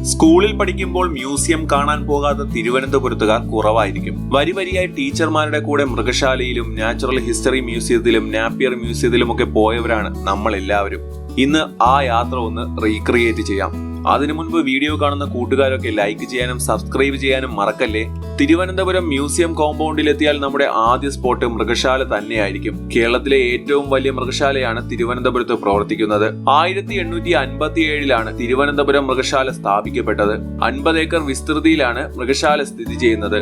സ്കൂളിൽ പഠിക്കുമ്പോൾ മ്യൂസിയം കാണാൻ പോകാത്ത തിരുവനന്തപുരത്തുകാർ കുറവായിരിക്കും. വരിവരിയായി ടീച്ചർമാരുടെ കൂടെ മൃഗശാലയിലും നാച്ചുറൽ ഹിസ്റ്ററി മ്യൂസിയത്തിലും നാപ്പിയർ മ്യൂസിയത്തിലും ഒക്കെ പോയവരാണ് നമ്മൾ എല്ലാവരും. ഇന്ന് ആ യാത്ര ഒന്ന് റീക്രിയേറ്റ് ചെയ്യാം. അതിനു മുൻപ് വീഡിയോ കാണുന്ന കൂട്ടുകാരൊക്കെ ലൈക്ക് ചെയ്യാനും സബ്സ്ക്രൈബ് ചെയ്യാനും മറക്കല്ലേ. തിരുവനന്തപുരം മ്യൂസിയം കോമ്പൗണ്ടിലെത്തിയാൽ നമ്മുടെ ആദ്യ സ്പോട്ട് മൃഗശാല തന്നെയായിരിക്കും. കേരളത്തിലെ ഏറ്റവും വലിയ മൃഗശാലയാണ് തിരുവനന്തപുരത്ത് പ്രവർത്തിക്കുന്നത്. 1857 തിരുവനന്തപുരം മൃഗശാല സ്ഥാപിക്കപ്പെട്ടത്. 50 ഏക്കർ വിസ്തൃതിയിലാണ് മൃഗശാല സ്ഥിതി ചെയ്യുന്നത്.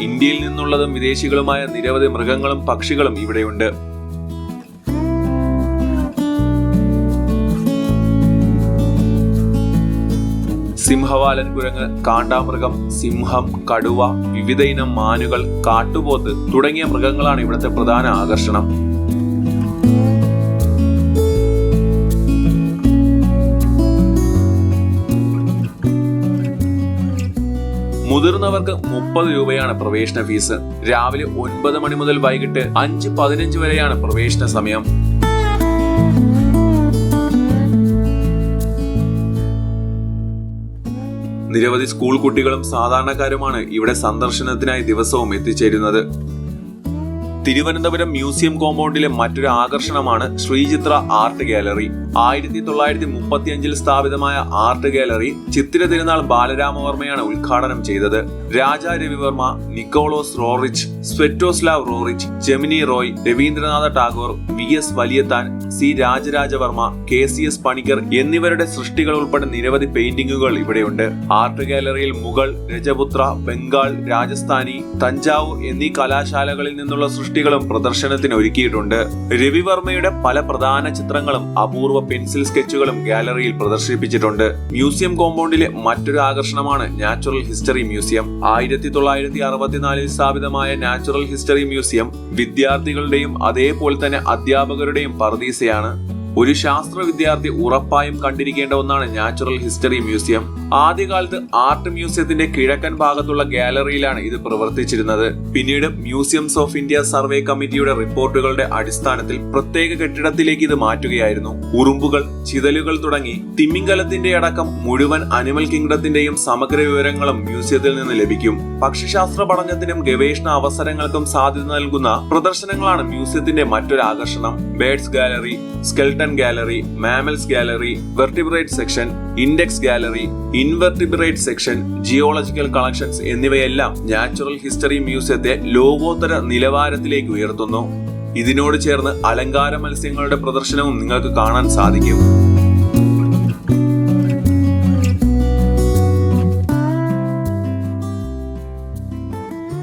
ഇന്ത്യയിൽ നിന്നുള്ളതും വിദേശികളുമായ നിരവധി മൃഗങ്ങളും പക്ഷികളും ഇവിടെയുണ്ട്. സിംഹവാലൻ കുരങ്ങ്, കാണ്ടാമൃഗം, സിംഹം, കടുവ, വിവിധ ഇനം മാനുകൾ, കാട്ടുപോത്ത് തുടങ്ങിയ മൃഗങ്ങളാണ് ഇവിടുത്തെ പ്രധാന ആകർഷണം. മുതിർന്നവർക്ക് 30 രൂപയാണ് പ്രവേശന ഫീസ്. രാവിലെ 9 മണി മുതൽ വൈകിട്ട് 5:15 വരെയാണ് പ്രവേശന സമയം. നിരവധി സ്കൂൾ കുട്ടികളും സാധാരണക്കാരുമാണ് ഇവിടെ സന്ദർശനത്തിനായി ദിവസവും എത്തിച്ചേരുന്നത്. തിരുവനന്തപുരം മ്യൂസിയം കോമ്പൗണ്ടിലെ മറ്റൊരു ആകർഷണമാണ് ശ്രീചിത്ര ആർട്ട് ഗാലറി. 1935 സ്ഥാപിതമായ ആർട്ട് ഗാലറി ചിത്തിര തിരുനാൾ ബാലരാമവർമ്മയാണ് ഉദ്ഘാടനം ചെയ്തത്. Raja Ravi Varma, Nicholas Roerich, Svetoslav Roerich, Jamini Roy, Rabindranath Tagore, VS Valiathan, C Rajaraja Varma, KCS Panicker എന്നിവരുടെ സൃഷ്ടികൾ ഉൾപ്പെടെ നിരവധി പെയിന്റിങ്ങുകൾ ഇവിടെയുണ്ട്. ആർട്ട് ഗാലറിയിൽ മുഗൾ, രജപുത്ര, ബംഗാൾ, രാജസ്ഥാനി, തഞ്ചാവൂർ എന്നീ കലാശാലകളിൽ നിന്നുള്ള സൃഷ്ടികളും പ്രദർശനത്തിന് ഒരുക്കിയിട്ടുണ്ട്. രവിവർമ്മയുടെ പല പ്രധാന ചിത്രങ്ങളും അപൂർവ പെൻസിൽ സ്കെച്ചുകളും ഗാലറിയിൽ പ്രദർശിപ്പിച്ചിട്ടുണ്ട്. മ്യൂസിയം കോമ്പൗണ്ടിലെ മറ്റൊരു ആകർഷണമാണ് നാച്ചുറൽ ഹിസ്റ്ററി മ്യൂസിയം. 1964 സ്ഥാപിതമായ നാച്ചുറൽ ഹിസ്റ്ററി മ്യൂസിയം വിദ്യാർത്ഥികളുടെയും അതേപോലെ തന്നെ അധ്യാപകരുടെയും പറുദീസയാണ്. ഒരു ശാസ്ത്ര വിദ്യാർത്ഥി ഉറപ്പായും കണ്ടിരിക്കേണ്ട ഒന്നാണ് നാച്ചുറൽ ഹിസ്റ്ററി മ്യൂസിയം. ആദ്യകാലത്ത് ആർട്ട് മ്യൂസിയത്തിന്റെ കിഴക്കൻ ഭാഗത്തുള്ള ഗാലറിയിലാണ് ഇത് പ്രവർത്തിച്ചിരുന്നത്. പിന്നീട് മ്യൂസിയംസ് ഓഫ് ഇന്ത്യ സർവേ കമ്മിറ്റിയുടെ റിപ്പോർട്ടുകളുടെ അടിസ്ഥാനത്തിൽ പ്രത്യേക കെട്ടിടത്തിലേക്ക് ഇത് മാറ്റുകയായിരുന്നു. ഉറുമ്പുകൾ, ചിതലുകൾ തുടങ്ങി തിമിംഗലത്തിന്റെ അടക്കം മുഴുവൻ അനിമൽ കിങ്ഡത്തിന്റെയും സമഗ്ര വിവരങ്ങളും മ്യൂസിയത്തിൽ നിന്ന് ലഭിക്കും. പക്ഷിശാസ്ത്ര പഠനത്തിനും ഗവേഷണ അവസരങ്ങൾക്കും സാധ്യത നൽകുന്ന പ്രദർശനങ്ങളാണ് മ്യൂസിയത്തിന്റെ മറ്റൊരു ആകർഷണം. Birds gallery, skeleton gallery, mammals gallery, vertebrate section, index gallery, invertebrate section, geological collections എന്നിവയെല്ലാം നാച്ചുറൽ ഹിസ്റ്ററി മ്യൂസിയത്തെ ലോകോത്തര നിലവാരത്തിലേക്ക് ഉയർത്തുന്നു. ഇതിനോട് ചേർന്ന് അലങ്കാര മത്സ്യങ്ങളുടെ പ്രദർശനവും നിങ്ങൾക്ക് കാണാൻ സാധിക്കും.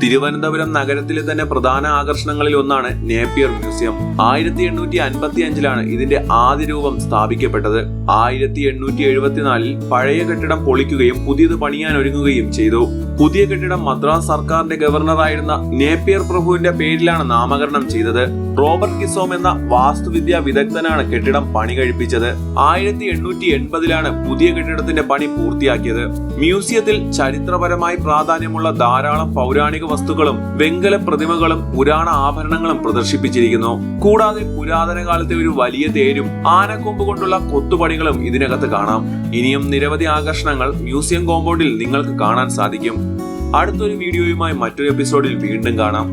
തിരുവനന്തപുരം നഗരത്തിലെ തന്നെ പ്രധാന ആകർഷണങ്ങളിൽ ഒന്നാണ് നേപ്പിയർ മ്യൂസിയം. 1855 ഇതിന്റെ ആദ്യ രൂപം സ്ഥാപിക്കപ്പെട്ടത്. 1874 പഴയ കെട്ടിടം പൊളിക്കുകയും പുതിയത് പണിയാൻ ഒരുങ്ങുകയും ചെയ്തു. പുതിയ കെട്ടിടം മദ്രാസ് സർക്കാരിന്റെ ഗവർണറായിരുന്ന നേപ്പിയർ പ്രഭുവിന്റെ പേരിലാണ് നാമകരണം ചെയ്തത്. റോബർട്ട് കിസോം എന്ന വാസ്തുവിദ്യാ വിദഗ്ധനാണ് കെട്ടിടം പണി കഴിപ്പിച്ചത്. 1880 പുതിയ കെട്ടിടത്തിന്റെ പണി പൂർത്തിയാക്കിയത്. മ്യൂസിയത്തിൽ ചരിത്രപരമായി പ്രാധാന്യമുള്ള ധാരാളം പൗരാണിക വസ്തുക്കളും വെങ്കല പ്രതിമകളും പുരാണ ആഭരണങ്ങളും പ്രദർശിപ്പിച്ചിരിക്കുന്നു. കൂടാതെ പുരാതന കാലത്തെ ഒരു വലിയ തേരും ആനക്കൊമ്പ് കൊണ്ടുള്ള കൊത്തുപണികളും ഇതിനകത്ത് കാണാം. ഇനിയും നിരവധി ആകർഷണങ്ങൾ മ്യൂസിയം കോമ്പൗണ്ടിൽ നിങ്ങൾക്ക് കാണാൻ സാധിക്കും. അടുത്തൊരു വീഡിയോയുമായി മറ്റൊരു എപ്പിസോഡിൽ വീണ്ടും കാണാം.